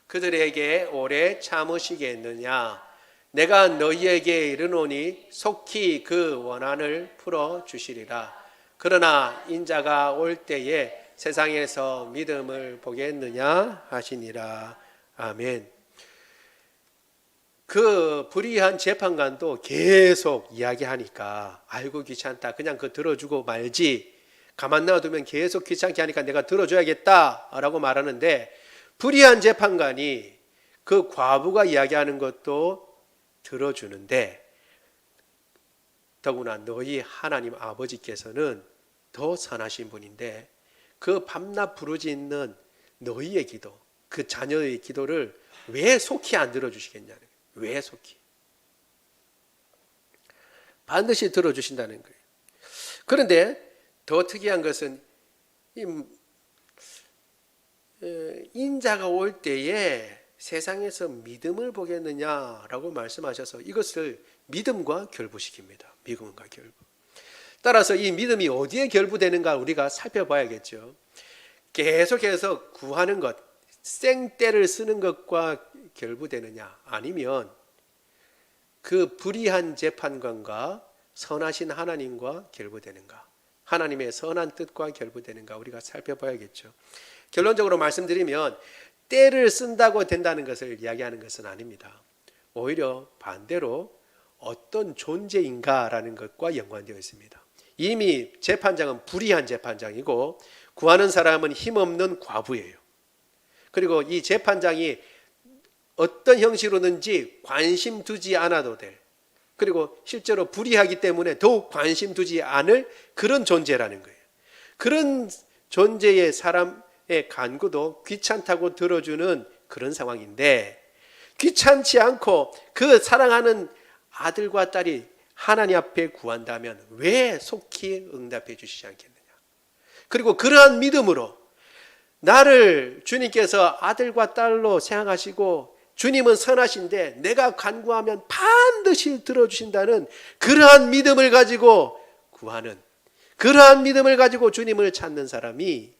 그들에게 오래 참으시겠느냐? 내가 너희에게 이르노니 속히 그 원한을 풀어주시리라. 그러나 인자가 올 때에 세상에서 믿음을 보겠느냐 하시니라. 아멘. 그 불의한 재판관도 계속 이야기하니까 아이고 귀찮다. 그냥 그 들어주고 말지. 가만 놔두면 계속 귀찮게 하니까 내가 들어줘야겠다라고 말하는데 불의한 재판관이 그 과부가 이야기하는 것도 들어주는데 더구나 너희 하나님 아버지께서는 더 선하신 분인데 그 밤낮 부르짖는 너희의 기도, 그 자녀의 기도를 왜 속히 안 들어주시겠냐는 거예요. 왜 속히? 반드시 들어주신다는 거예요. 그런데 더 특이한 것은 인자가 올 때에 세상에서 믿음을 보겠느냐라고 말씀하셔서 이것을 믿음과 결부시킵니다. 믿음과 결부. 따라서 이 믿음이 어디에 결부되는가 우리가 살펴봐야겠죠. 계속해서 구하는 것, 생떼를 쓰는 것과 결부되느냐 아니면 그 불의한 재판관과 선하신 하나님과 결부되는가, 하나님의 선한 뜻과 결부되는가 우리가 살펴봐야겠죠. 결론적으로 말씀드리면 때를 쓴다고 된다는 것을 이야기하는 것은 아닙니다. 오히려 반대로 어떤 존재인가라는 것과 연관되어 있습니다. 이미 재판장은 불의한 재판장이고 구하는 사람은 힘없는 과부예요. 그리고 이 재판장이 어떤 형식으로든지 관심 두지 않아도 될, 그리고 실제로 불의하기 때문에 더욱 관심 두지 않을 그런 존재라는 거예요. 그런 존재의 사람의 간구도 귀찮다고 들어주는 그런 상황인데 귀찮지 않고 그 사랑하는 아들과 딸이 하나님 앞에 구한다면 왜 속히 응답해 주시지 않겠느냐. 그리고 그러한 믿음으로 나를 주님께서 아들과 딸로 생각하시고 주님은 선하신데 내가 간구하면 반드시 들어주신다는 그러한 믿음을 가지고 구하는, 그러한 믿음을 가지고 주님을 찾는 사람이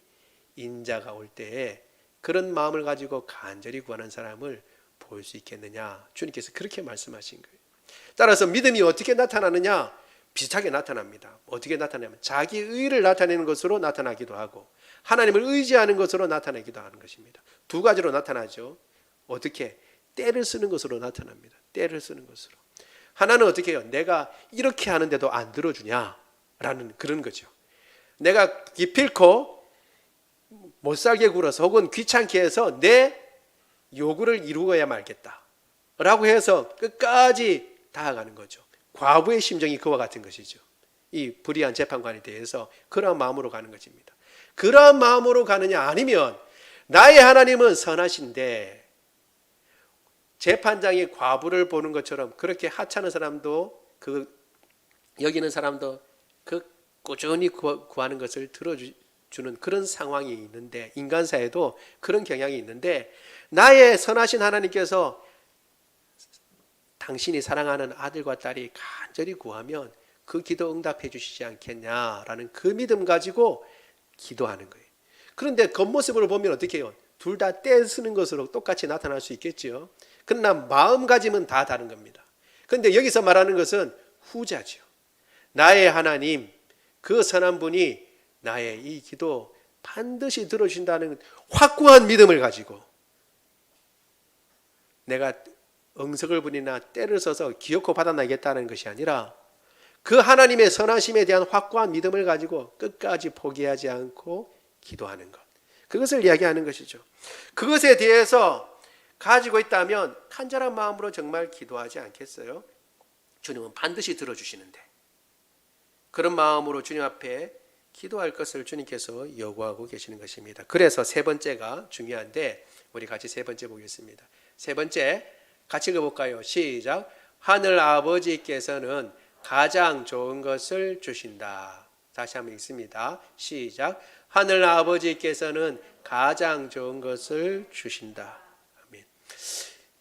인자가 올 때에 그런 마음을 가지고 간절히 구하는 사람을 볼 수 있겠느냐. 주님께서 그렇게 말씀하신 거예요. 따라서 믿음이 어떻게 나타나느냐? 비슷하게 나타납니다. 어떻게 나타나냐면 자기 의를 나타내는 것으로 나타나기도 하고 하나님을 의지하는 것으로 나타내기도 하는 것입니다. 두 가지로 나타나죠. 어떻게? 때를 쓰는 것으로 나타납니다. 때를 쓰는 것으로. 하나는 어떻게 해요? 내가 이렇게 하는데도 안 들어주냐라는 그런 거죠. 내가 기필코 못 살게 굴어서 혹은 귀찮게 해서 내 요구를 이루어야 말겠다 라고 해서 끝까지 다가가는 거죠. 과부의 심정이 그와 같은 것이죠. 이 불의한 재판관에 대해서 그러한 마음으로 가는 것입니다. 그러한 마음으로 가느냐 아니면 나의 하나님은 선하신데 재판장이 과부를 보는 것처럼 그렇게 하찮은 사람도 여기는 사람도 꾸준히 구하는 것을 들어주는 그런 상황이 있는데 인간사에도 그런 경향이 있는데 나의 선하신 하나님께서 당신이 사랑하는 아들과 딸이 간절히 구하면 그 기도 응답해 주시지 않겠냐라는 그 믿음 가지고 기도하는 거예요. 그런데 겉모습을 보면 어떻게 해요? 둘 다 때 쓰는 것으로 똑같이 나타날 수 있겠죠. 그러나 마음가짐은 다 다른 겁니다. 그런데 여기서 말하는 것은 후자죠. 나의 하나님, 그 선한 분이 나의 이 기도 반드시 들어주신다는 확고한 믿음을 가지고 내가 응석을 부리나 때를 써서 기어코 받아내겠다는 것이 아니라 그 하나님의 선하심에 대한 확고한 믿음을 가지고 끝까지 포기하지 않고 기도하는 것. 그것을 이야기하는 것이죠. 그것에 대해서 가지고 있다면 간절한 마음으로 정말 기도하지 않겠어요? 주님은 반드시 들어주시는데 그런 마음으로 주님 앞에 기도할 것을 주님께서 요구하고 계시는 것입니다. 그래서 세 번째가 중요한데 우리 같이 세 번째 보겠습니다. 세 번째 같이 읽어볼까요? 시작. 하늘 아버지께서는 가장 좋은 것을 주신다. 다시 한번 읽습니다. 시작. 하늘 아버지께서는 가장 좋은 것을 주신다. 아멘.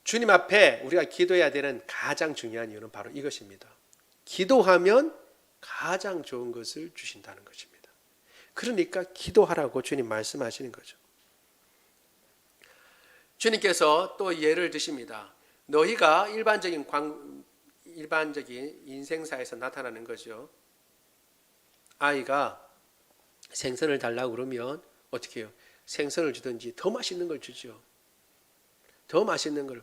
주님 앞에 우리가 기도해야 되는 가장 중요한 이유는 바로 이것입니다. 기도하면 가장 좋은 것을 주신다는 것입니다. 그러니까 기도하라고 주님 말씀하시는 거죠. 주님께서 또 예를 드십니다. 너희가 일반적인 인생사에서 나타나는 거죠. 아이가 생선을 달라고 그러면 어떻게 해요? 생선을 주든지 더 맛있는 걸 주죠. 더 맛있는 걸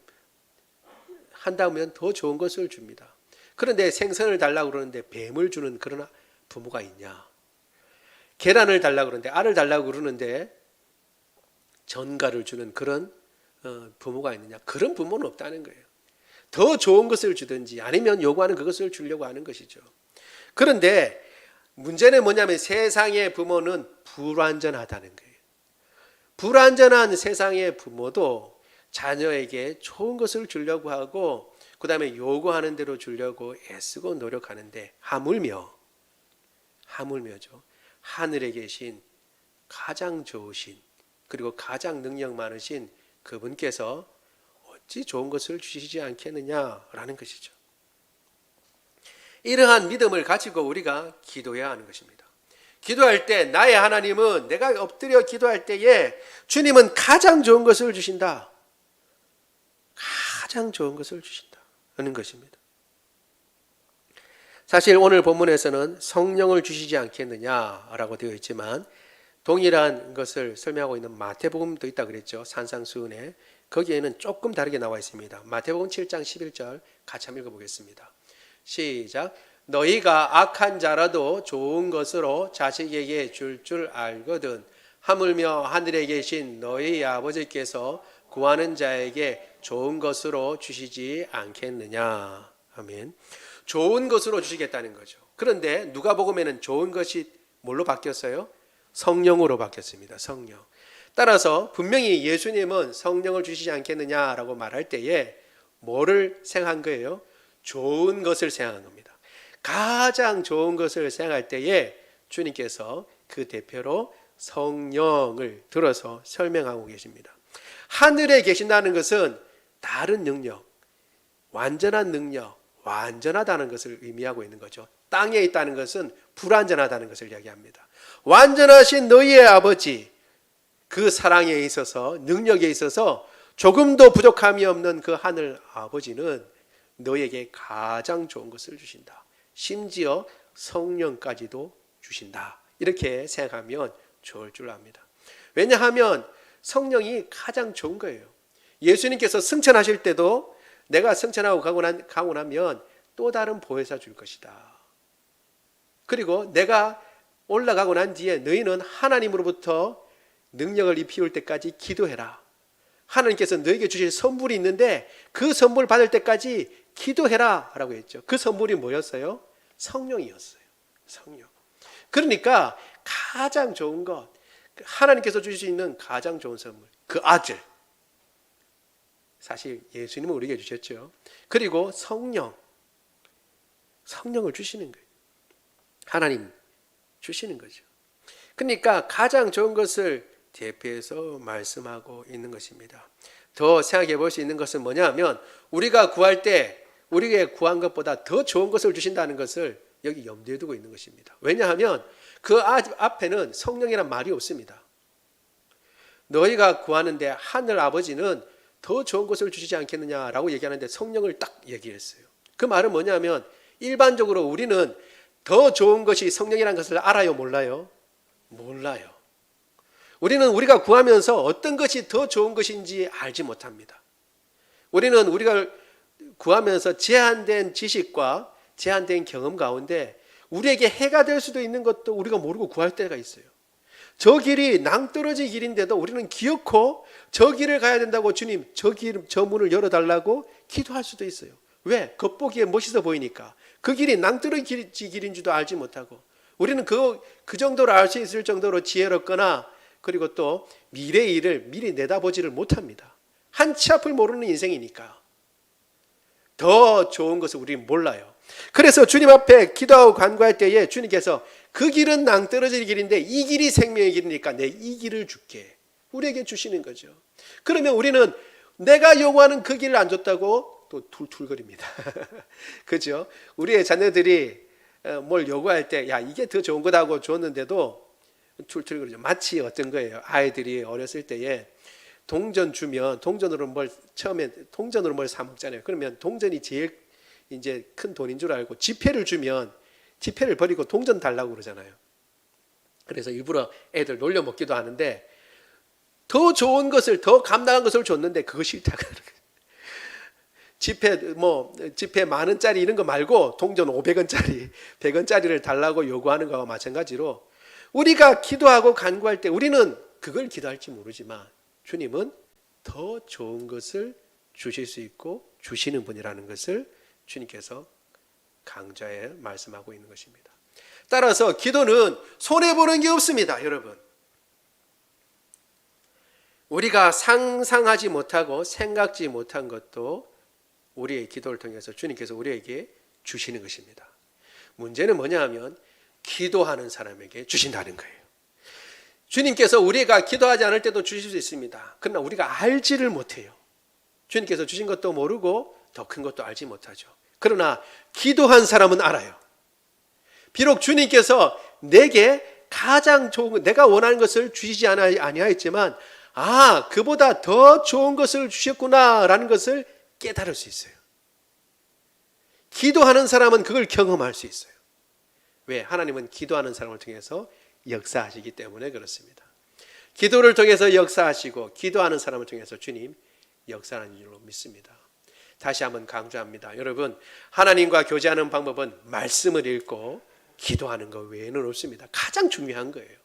한다면 더 좋은 것을 줍니다. 그런데 생선을 달라고 그러는데 뱀을 주는 그런 부모가 있냐? 계란을 달라고 그러는데, 알을 달라고 그러는데 전갈을 주는 그런 부모가 있느냐? 그런 부모는 없다는 거예요. 더 좋은 것을 주든지 아니면 요구하는 그것을 주려고 하는 것이죠. 그런데 문제는 뭐냐면 세상의 부모는 불완전하다는 거예요. 불완전한 세상의 부모도 자녀에게 좋은 것을 주려고 하고 그 다음에 요구하는 대로 주려고 애쓰고 노력하는데 하물며죠. 하늘에 계신 가장 좋으신 그리고 가장 능력 많으신 그분께서 어찌 좋은 것을 주시지 않겠느냐라는 것이죠. 이러한 믿음을 가지고 우리가 기도해야 하는 것입니다. 기도할 때 나의 하나님은 내가 엎드려 기도할 때에 주님은 가장 좋은 것을 주신다. 가장 좋은 것을 주신다 하는 것입니다. 사실 오늘 본문에서는 성령을 주시지 않겠느냐라고 되어 있지만 동일한 것을 설명하고 있는 마태복음도 있다 그랬죠. 산상수훈에. 거기에는 조금 다르게 나와 있습니다. 마태복음 7장 11절 같이 한번 읽어보겠습니다. 시작. 너희가 악한 자라도 좋은 것으로 자식에게 줄 알거든 하물며 하늘에 계신 너희 아버지께서 구하는 자에게 좋은 것으로 주시지 않겠느냐. 아멘. 좋은 것으로 주시겠다는 거죠. 그런데 누가복음에는 좋은 것이 뭘로 바뀌었어요? 성령으로 바뀌었습니다. 성령. 따라서 분명히 예수님은 성령을 주시지 않겠느냐라고 말할 때에 뭐를 생각한 거예요? 좋은 것을 생각한 겁니다. 가장 좋은 것을 생각할 때에 주님께서 그 대표로 성령을 들어서 설명하고 계십니다. 하늘에 계신다는 것은 다른 능력, 완전한 능력, 완전하다는 것을 의미하고 있는 거죠. 땅에 있다는 것은 불완전하다는 것을 이야기합니다. 완전하신 너희의 아버지, 그 사랑에 있어서 능력에 있어서 조금도 부족함이 없는 그 하늘 아버지는 너에게 가장 좋은 것을 주신다. 심지어 성령까지도 주신다. 이렇게 생각하면 좋을 줄 압니다. 왜냐하면 성령이 가장 좋은 거예요. 예수님께서 승천하실 때도 내가 승천하고 가고 나면 또 다른 보혜사 줄 것이다. 그리고 내가 올라가고 난 뒤에 너희는 하나님으로부터 능력을 입히올 때까지 기도해라. 하나님께서 너에게 주실 선물이 있는데 그 선물 받을 때까지 기도해라 라고 했죠. 그 선물이 뭐였어요? 성령이었어요. 성령. 그러니까 가장 좋은 것, 하나님께서 주실 수 있는 가장 좋은 선물, 그 아들. 사실 예수님은 우리에게 주셨죠. 그리고 성령을 주시는 거예요. 하나님 주시는 거죠. 그러니까 가장 좋은 것을 대표해서 말씀하고 있는 것입니다. 더 생각해 볼 수 있는 것은 뭐냐면 우리가 구할 때 우리에게 구한 것보다 더 좋은 것을 주신다는 것을 여기 염두에 두고 있는 것입니다. 왜냐하면 그 앞에는 성령이란 말이 없습니다. 너희가 구하는데 하늘 아버지는 더 좋은 것을 주시지 않겠느냐라고 얘기하는데 성령을 딱 얘기했어요. 그 말은 뭐냐면 일반적으로 우리는 더 좋은 것이 성령이라는 것을 알아요, 몰라요? 몰라요. 우리는 우리가 구하면서 어떤 것이 더 좋은 것인지 알지 못합니다. 우리는 우리가 구하면서 제한된 지식과 제한된 경험 가운데 우리에게 해가 될 수도 있는 것도 우리가 모르고 구할 때가 있어요. 저 길이 낭떠러지 길인데도 우리는 기어코 저 길을 가야 된다고 주님 저 문을 열어달라고 기도할 수도 있어요. 왜? 겉보기에 멋있어 보이니까. 그 길이 낭떠러지 길인 줄도 알지 못하고 우리는 그 정도로 알 수 있을 정도로 지혜롭거나 그리고 또 미래의 일을 미리 내다보지를 못합니다. 한치 앞을 모르는 인생이니까. 더 좋은 것을 우리는 몰라요. 그래서 주님 앞에 기도하고 간구할 때에 주님께서 그 길은 낭떠러질 길인데 이 길이 생명의 길이니까 내 이 길을 줄게. 우리에게 주시는 거죠. 그러면 우리는 내가 요구하는 그 길을 안 줬다고 또 툴툴거립니다. 그죠? 우리의 자녀들이 뭘 요구할 때 야 이게 더 좋은 거다고 줬는데도 툴툴거리죠. 마치 어떤 거예요. 아이들이 어렸을 때에 동전 주면 동전으로 뭘 처음에 동전으로 뭘 사 먹잖아요. 그러면 동전이 제일 이제 큰 돈인 줄 알고 지폐를 주면 지폐를 버리고 동전 달라고 그러잖아요. 그래서 일부러 애들 놀려 먹기도 하는데 더 좋은 것을 더 감당한 것을 줬는데 그거 싫다고 그러는 거예요. 지폐 10,000원짜리 이런 거 말고 동전 500원짜리, 100원짜리를 달라고 요구하는 거와 마찬가지로 우리가 기도하고 간구할 때 우리는 그걸 기도할지 모르지만 주님은 더 좋은 것을 주실 수 있고 주시는 분이라는 것을 주님께서 강조해 말씀하고 있는 것입니다. 따라서 기도는 손해보는 게 없습니다. 여러분, 우리가 상상하지 못하고 생각지 못한 것도 우리의 기도를 통해서 주님께서 우리에게 주시는 것입니다. 문제는 뭐냐 하면 기도하는 사람에게 주신다는 거예요. 주님께서 우리가 기도하지 않을 때도 주실 수 있습니다. 그러나 우리가 알지를 못해요. 주님께서 주신 것도 모르고 더 큰 것도 알지 못하죠. 그러나 기도한 사람은 알아요. 비록 주님께서 내게 가장 좋은 것, 내가 원하는 것을 주시지 아니하였지만 그보다 더 좋은 것을 주셨구나라는 것을 깨달을 수 있어요. 기도하는 사람은 그걸 경험할 수 있어요. 왜? 하나님은 기도하는 사람을 통해서 역사하시기 때문에 그렇습니다. 기도를 통해서 역사하시고 기도하는 사람을 통해서 주님 역사하는 줄로 믿습니다. 다시 한번 강조합니다. 여러분, 하나님과 교제하는 방법은 말씀을 읽고 기도하는 것 외에는 없습니다. 가장 중요한 거예요.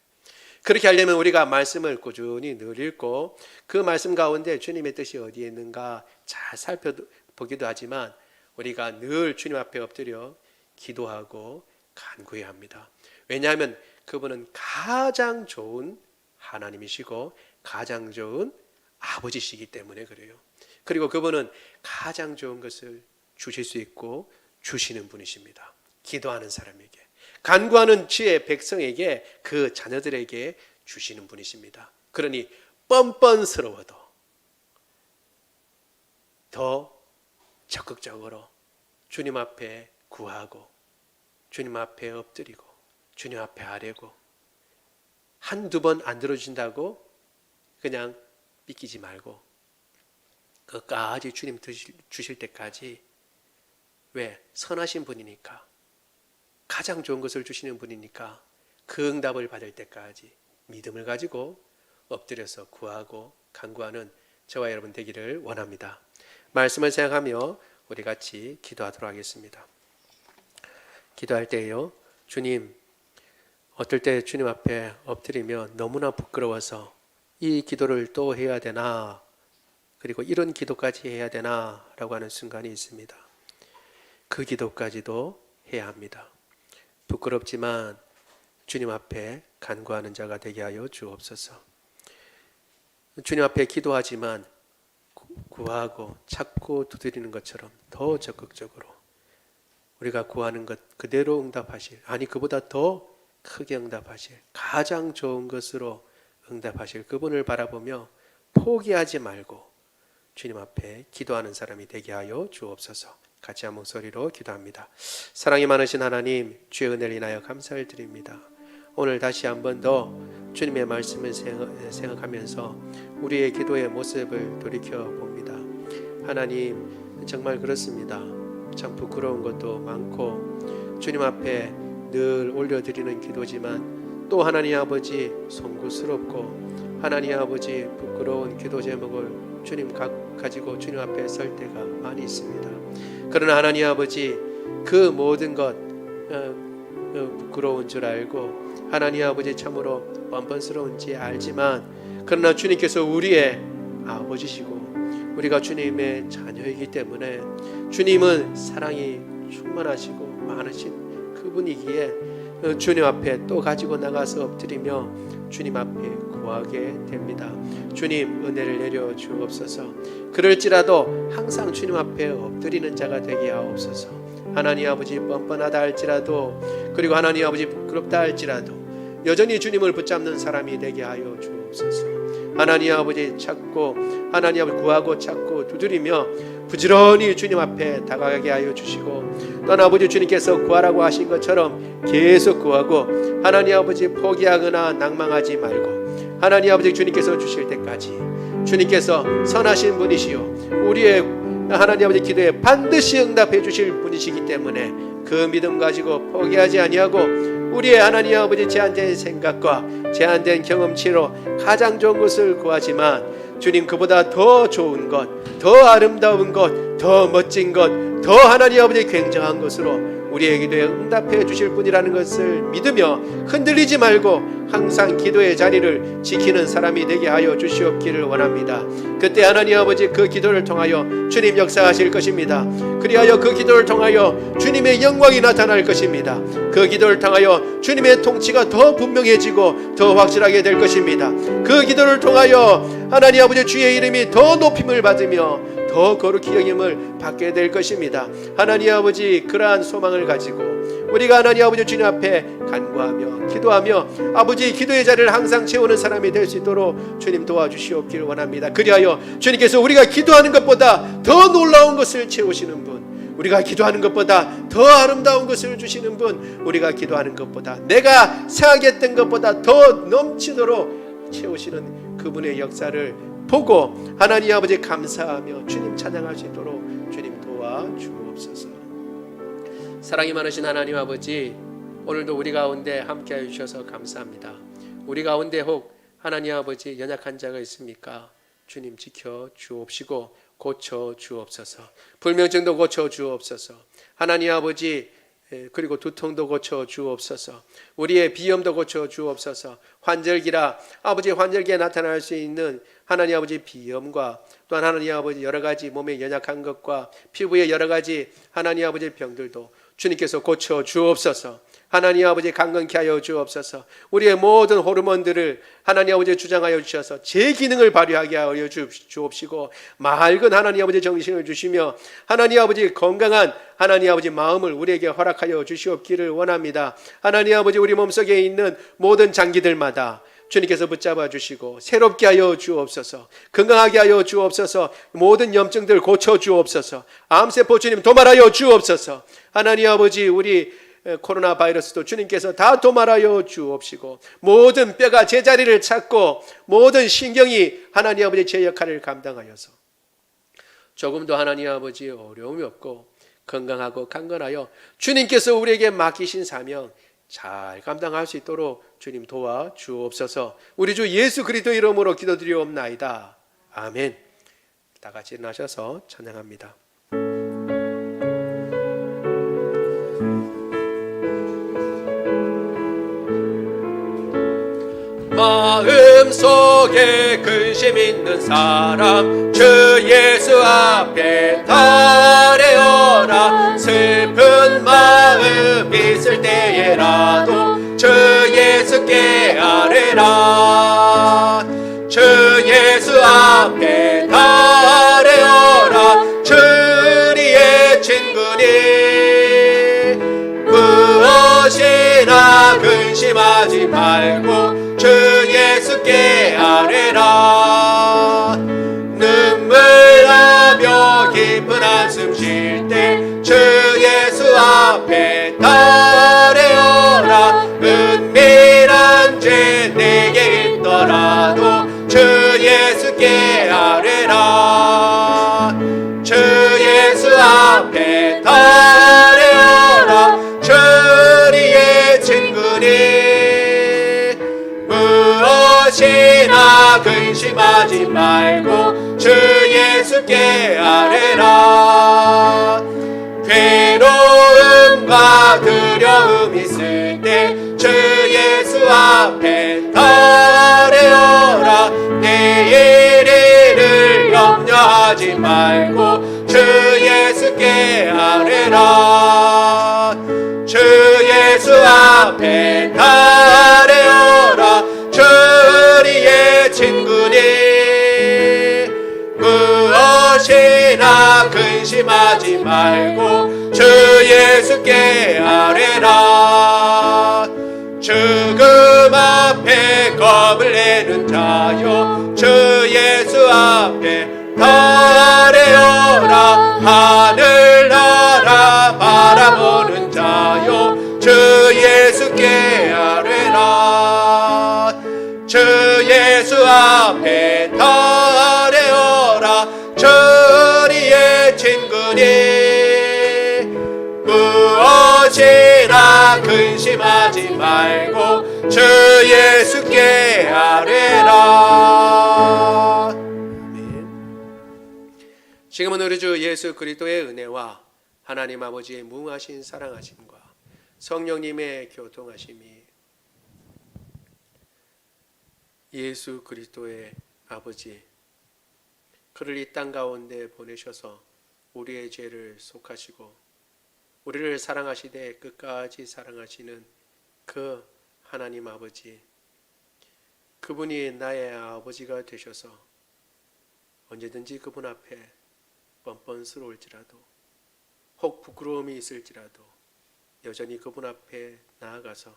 그렇게 하려면 우리가 말씀을 꾸준히 늘 읽고 그 말씀 가운데 주님의 뜻이 어디에 있는가 잘 살펴보기도 하지만 우리가 늘 주님 앞에 엎드려 기도하고 간구해야 합니다. 왜냐하면 그분은 가장 좋은 하나님이시고 가장 좋은 아버지시기 때문에 그래요. 그리고 그분은 가장 좋은 것을 주실 수 있고 주시는 분이십니다. 기도하는 사람에게, 간구하는 주의 백성에게, 그 자녀들에게 주시는 분이십니다. 그러니 뻔뻔스러워도 더 적극적으로 주님 앞에 구하고 주님 앞에 엎드리고 주님 앞에 아뢰고 한두 번 안 들어주신다고 그냥 믿기지 말고 끝까지 주님 주실 때까지, 왜? 선하신 분이니까, 가장 좋은 것을 주시는 분이니까 그 응답을 받을 때까지 믿음을 가지고 엎드려서 구하고 간구하는 저와 여러분 되기를 원합니다. 말씀을 생각하며 우리 같이 기도하도록 하겠습니다. 기도할 때요, 주님, 어떨 때 주님 앞에 엎드리면 너무나 부끄러워서 이 기도를 또 해야 되나, 그리고 이런 기도까지 해야 되나 라고 하는 순간이 있습니다. 그 기도까지도 해야 합니다. 부끄럽지만 주님 앞에 간구하는 자가 되게 하여 주옵소서. 주님 앞에 기도하지만 구하고 찾고 두드리는 것처럼 더 적극적으로 우리가 구하는 것 그대로 응답하실, 아니 그보다 더 크게 응답하실, 가장 좋은 것으로 응답하실 그분을 바라보며 포기하지 말고 주님 앞에 기도하는 사람이 되게 하여 주옵소서. 같이 한 목소리로 기도합니다. 사랑이 많으신 하나님, 주의 은혜를 인하여 감사를 드립니다. 오늘 다시 한 번 더 주님의 말씀을 생각하면서 우리의 기도의 모습을 돌이켜봅니다. 하나님, 정말 그렇습니다. 참 부끄러운 것도 많고 주님 앞에 늘 올려드리는 기도지만 또 하나님 아버지 송구스럽고 하나님 아버지 부끄러운 기도 제목을 주님 가지고 주님 앞에 설 때가 많이 있습니다. 그러나 하나님 아버지 그 모든 것 부끄러운 줄 알고 하나님 아버지 참으로 뻔뻔스러운지 알지만 그러나 주님께서 우리의 아버지시고 우리가 주님의 자녀이기 때문에 주님은 사랑이 충만하시고 많으신 그분이기에 주님 앞에 또 가지고 나가서 엎드리며 주님 앞에 구하게 됩니다. 주님 은혜를 내려 주옵소서. 그럴지라도 항상 주님 앞에 엎드리는 자가 되게 하옵소서. 하나님 아버지 뻔뻔하다 할지라도, 그리고 하나님 아버지 부끄럽다 할지라도 여전히 주님을 붙잡는 사람이 되게 하여 주옵소서. 하나님 아버지 찾고 하나님 아버지 구하고 찾고 두드리며 부지런히 주님 앞에 다가가게 하여 주시고, 또 아버지 주님께서 구하라고 하신 것처럼 계속 구하고 하나님 아버지 포기하거나 낭망하지 말고 하나님 아버지 주님께서 주실 때까지, 주님께서 선하신 분이시요 우리의 하나님 아버지 기도에 반드시 응답해 주실 분이시기 때문에 그 믿음 가지고 포기하지 아니하고 우리의 하나님 아버지 제한된 생각과 제한된 경험치로 가장 좋은 것을 구하지만 주님 그보다 더 좋은 것, 더 아름다운 것, 더 멋진 것, 더 하나님 아버지 굉장한 것으로 우리의 기도에 응답해 주실 분이라는 것을 믿으며 흔들리지 말고 항상 기도의 자리를 지키는 사람이 되게 하여 주시옵기를 원합니다. 그때 하나님 아버지 그 기도를 통하여 주님 역사하실 것입니다. 그리하여 그 기도를 통하여 주님의 영광이 나타날 것입니다. 그 기도를 통하여 주님의 통치가 더 분명해지고 더 확실하게 될 것입니다. 그 기도를 통하여 하나님 아버지 주의 이름이 더 높임을 받으며 더 거룩히 여김을 받게 될 것입니다. 하나님 아버지 그러한 소망을 가지고 우리가 하나님 아버지 주님 앞에 간구하며 기도하며 아버지 기도의 자리를 항상 채우는 사람이 될 수 있도록 주님 도와주시옵기를 원합니다. 그리하여 주님께서 우리가 기도하는 것보다 더 놀라운 것을 채우시는 분, 우리가 기도하는 것보다 더 아름다운 것을 주시는 분, 우리가 기도하는 것보다 내가 생각했던 것보다 더 넘치도록 채우시는 그분의 역사를 보고 하나님 아버지 감사하며 주님 찬양할 수 있도록 주님 도와주옵소서. 사랑이 많으신 하나님 아버지, 오늘도 우리 가운데 함께하여 주셔서 감사합니다. 우리 가운데 혹 하나님 아버지 연약한 자가 있습니까? 주님 지켜 주옵시고 고쳐 주옵소서. 불면증도 고쳐 주옵소서. 하나님 아버지 그리고 두통도 고쳐 주옵소서. 우리의 비염도 고쳐 주옵소서. 환절기라 아버지 환절기에 나타날 수 있는 하나님 아버지 비염과 또한 하나님 아버지 여러 가지 몸에 연약한 것과 피부에 여러 가지 하나님 아버지 병들도 주님께서 고쳐 주옵소서. 하나님 아버지 강건케 하여 주옵소서. 우리의 모든 호르몬들을 하나님 아버지 주장하여 주셔서 제 기능을 발휘하게 하여 주옵시고 맑은 하나님 아버지 정신을 주시며 하나님 아버지 건강한 하나님 아버지 마음을 우리에게 허락하여 주시옵기를 원합니다. 하나님 아버지 우리 몸속에 있는 모든 장기들마다 주님께서 붙잡아 주시고 새롭게 하여 주옵소서. 건강하게 하여 주옵소서. 모든 염증들 고쳐 주옵소서. 암세포 주님 도말하여 주옵소서. 하나님 아버지 우리 코로나 바이러스도 주님께서 다 도말하여 주옵시고 모든 뼈가 제자리를 찾고 모든 신경이 하나님 아버지 제 역할을 감당하여서 조금도 하나님 아버지 어려움이 없고 건강하고 강건하여 주님께서 우리에게 맡기신 사명 잘 감당할 수 있도록 주님 도와주옵소서. 우리 주 예수 그리스도 이름으로 기도드리옵나이다. 아멘. 다 같이 일어나셔서 찬양합니다. 마음속에 근심 있는 사람 주 예수 앞에 달려라. 슬픈 마음 있을 때에라도 주 예수께 아뢰라. 주 예수 앞에 달려라. 주리의 친구니 무엇이나 근심하지 말고 주 예수께 아뢰라. 눈물 나며 깊은 한숨 쉴 때 주 예수 앞에 달려라. 은밀한 죄 내게 있더라도 주 예수께 아뢰라. 주 예수 앞에 달려라. 주리의 친구니 무엇이나 근심하지 말고 주 예수께 아뢰라. 괴로움과 두려움 있을 때 주 예수 앞에 달려라. 내일 일을 염려하지 말고 주 예수께 아뢰라. 주 예수 앞에 달려라. 주리의 친구니 무엇이나 근심하지 말고 주 예수께 아뢰라. 죽음 앞에 겁을 내는 자여 주 예수 앞에 달려라. 하늘나라 바라보는 자여 주 예수께 아뢰라. 주 예수 앞에 달려라. 주리의 친구니 무엇이나 근심하지 말고 주 예수께 아뢰라. 오늘 우리 주 예수 그리스도의 은혜와 하나님 아버지의 무궁하신 사랑하심과 성령님의 교통하심이 예수 그리스도의 아버지 그를 이 땅 가운데 보내셔서 우리의 죄를 속하시고 우리를 사랑하시되 끝까지 사랑하시는 그 하나님 아버지, 그분이 나의 아버지가 되셔서 언제든지 그분 앞에 뻔뻔스러울지라도 혹 부끄러움이 있을지라도 여전히 그분 앞에 나아가서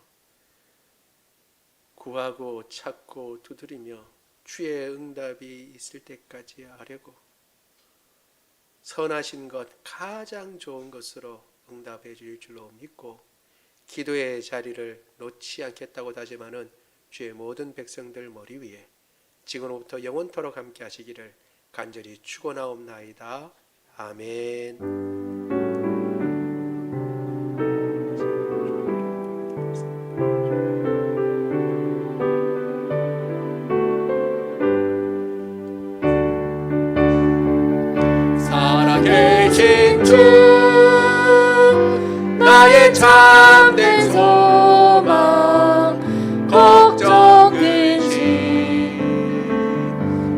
구하고 찾고 두드리며 주의 응답이 있을 때까지 하려고 선하신 것, 가장 좋은 것으로 응답해 줄 줄로 믿고 기도의 자리를 놓지 않겠다고 다짐하는 주의 모든 백성들 머리 위에 지금부터 영원토록 함께 하시기를 간절히 축원하옵나이다. 아멘. 살아계신 주 나의 참된 소망 걱정 근심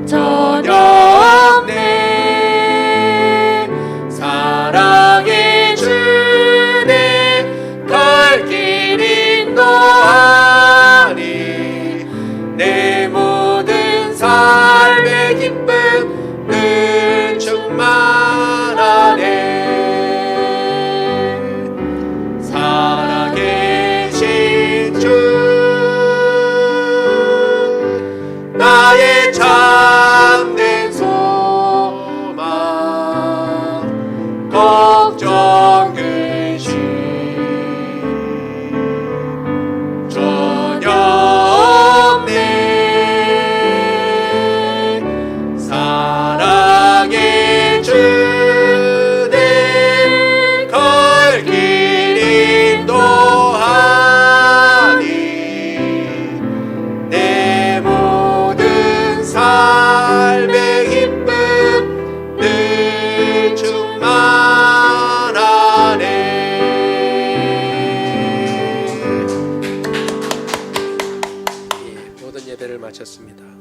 전혀 없네. 사랑의 주내 갈 길 인도하니 내 모든 삶의 기쁨 늘 충만하네. 살아계신 주 나의 참된 소망 걱정 근심 전혀 없네. 사랑의 주내 갈 길 인도하니 내 모든 삶의 기쁨 늘 충만하네. 모든 예배를 마쳤습니다.